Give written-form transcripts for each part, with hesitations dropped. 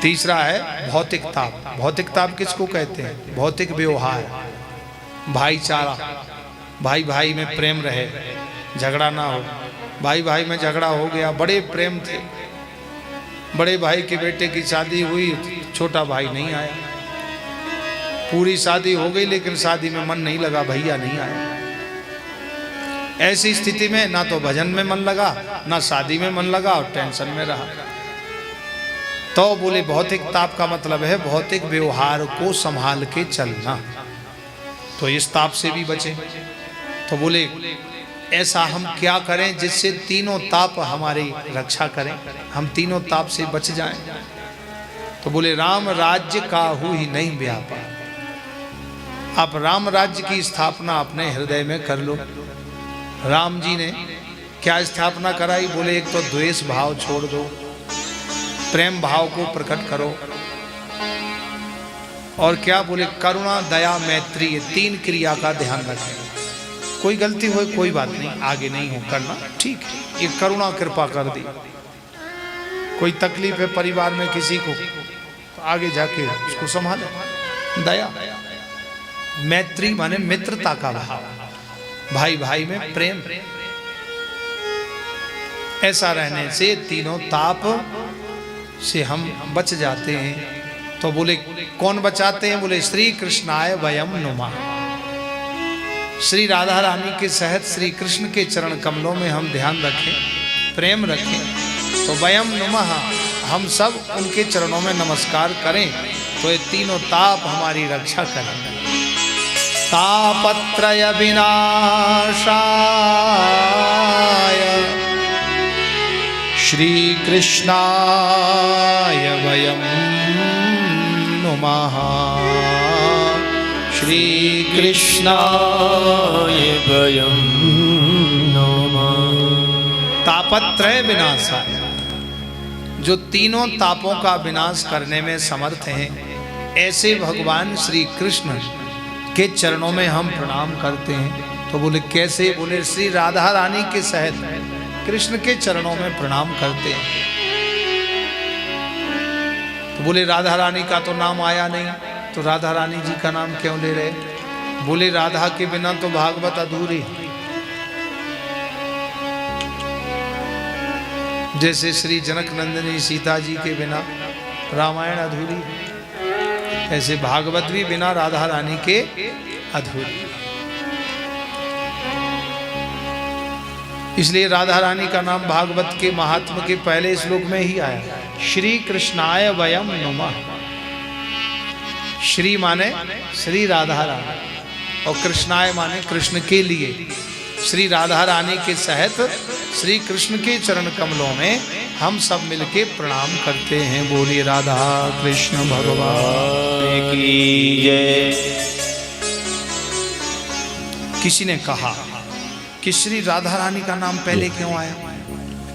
तीसरा है भौतिक ताप। भौतिक ताप किसको कहते हैं? भौतिक व्यवहार, भाईचारा, भाई भाई में प्रेम रहे, झगड़ा ना हो। भाई भाई में झगड़ा हो गया, बड़े प्रेम थे, बड़े भाई के बेटे की शादी हुई, छोटा भाई नहीं आया, पूरी शादी हो गई लेकिन शादी में मन नहीं लगा, भैया नहीं आया। ऐसी स्थिति में ना तो भजन में मन लगा, ना शादी में मन लगा और टेंशन में रहा। तो बोले भौतिक ताप का मतलब है भौतिक व्यवहार को संभाल के चलना, तो इस ताप से भी बचे। तो बोले ऐसा हम क्या करें जिससे तीनों ताप हमारी रक्षा करें, हम तीनों ताप से बच जाएं। तो बोले राम राज्य काहू ही नहीं व्यापा। आप राम राज्य की स्थापना अपने हृदय में कर लो। राम जी ने क्या स्थापना कराई? बोले एक तो द्वेष भाव छोड़ दो, प्रेम भाव को प्रकट करो, और क्या बोले करुणा दया मैत्री, ये तीन क्रिया का ध्यान रखें। कोई गलती हो कोई बात नहीं, आगे नहीं हो करना, ठीक है, ये करुणा कृपा कर दी। कोई तकलीफ है परिवार में किसी को, तो आगे जाके उसको संभालो। दया, मैत्री माने मित्रता का भाव, भाई भाई में प्रेम। ऐसा रहने से तीनों ताप से हम बच जाते हैं। तो बोले कौन बचाते हैं? बोले श्री कृष्णाय वयम नुमः। श्री राधा रानी के सहित श्री कृष्ण के चरण कमलों में हम ध्यान रखें, प्रेम रखें। तो वयम नुमः, हम सब उनके चरणों में नमस्कार करें, तो ये तीनों ताप हमारी रक्षा करें। तापत्रय विनाशाय श्री कृष्णाय वयम नुमः। श्री कृष्णाय वयम नुमः। तापत्रय विनाशाय, जो तीनों तापों का विनाश करने में समर्थ हैं, ऐसे भगवान श्री कृष्ण के चरणों में हम प्रणाम करते हैं। तो बोले कैसे? बोले श्री राधा रानी के सहित कृष्ण के चरणों में प्रणाम करते हैं। तो बोले राधा रानी का तो नाम आया नहीं, तो राधा रानी जी का नाम क्यों ले रहे? बोले राधा के बिना तो भागवत अधूरी। जैसे श्री जनक नंदिनी सीता जी के बिना रामायण अधूरी, ऐसे भागवत भी बिना राधा रानी के अधूरी। इसलिए राधा रानी का नाम भागवत के महात्म के पहले श्लोक में ही आया, श्री कृष्णाय वयम नुमः। श्री माने श्री राधा रानी और कृष्णाय माने कृष्ण के लिए। श्री राधा रानी के सहित श्री कृष्ण के चरण कमलों में हम सब मिलके प्रणाम करते हैं। बोलिए राधा कृष्ण भगवान की जय। किसी ने कहा कि श्री राधा रानी का नाम पहले क्यों आया?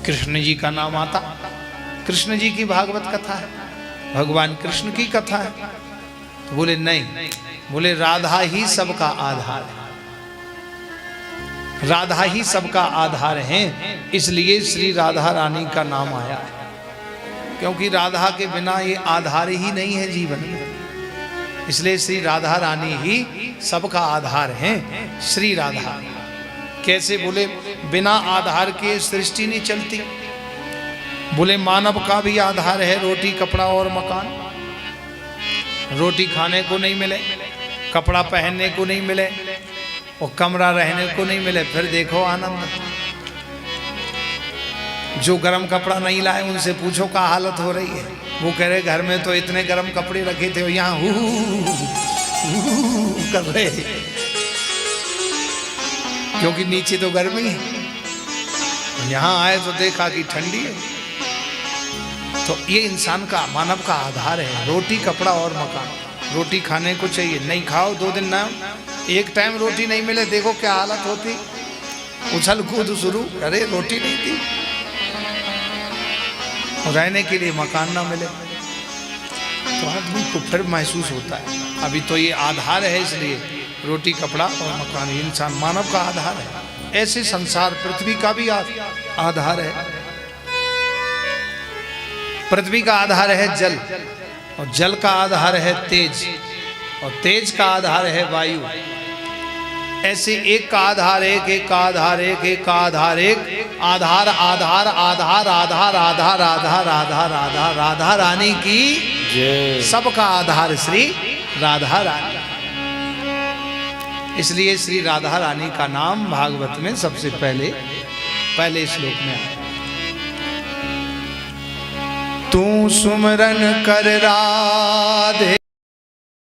कृष्ण जी का नाम आता, कृष्ण जी की भागवत कथा है, भगवान कृष्ण की कथा है। तो बोले नहीं, बोले राधा ही सबका आधार है, राधा ही सबका आधार है, इसलिए श्री राधा रानी का नाम आया है। क्योंकि राधा के बिना ये आधार ही नहीं है जीवन में, इसलिए श्री राधा रानी ही सबका आधार है। श्री राधा कैसे? बोले बिना आधार के सृष्टि नहीं चलती। बोले मानव का भी आधार है रोटी कपड़ा और मकान। रोटी खाने को नहीं मिले, कपड़ा पहनने को नहीं मिले और कमरा रहने को नहीं मिले, फिर देखो आनंद। जो गर्म कपड़ा नहीं लाए उनसे पूछो क्या हालत हो रही है। वो कह रहे घर में तो इतने गर्म कपड़े रखे थे, यहाँ हु कर रहे, क्योंकि नीचे तो गर्मी है, यहाँ आए तो देखा कि ठंडी है। तो ये इंसान का, मानव का आधार है, रोटी कपड़ा और मकान। रोटी खाने को चाहिए, नहीं खाओ 2 दिन ना, एक टाइम रोटी नहीं मिले देखो क्या हालत होती, उछल कूद शुरू, अरे रोटी नहीं थी। रहने के लिए मकान ना मिले तो आदमी को फिर महसूस होता है अभी तो ये आधार है, इसलिए रोटी कपड़ा और मकान, इंसान मानव का आधार है। ऐसे संसार पृथ्वी का भी आधार है। पृथ्वी का आधार है जल, और जल का आधार है तेज, और तेज का आधार है वायु। ऐसे एक का आधार एक, एक का आधार एक, एक का आधार एक, आधार आधार आधार आधार आधार आधार आधार आधार राधा रानी की जय। सबका आधार श्री राधा रानी। इसलिए श्री राधा रानी का नाम भागवत में सबसे पहले श्लोक में आया। तू सुमरन कर राधे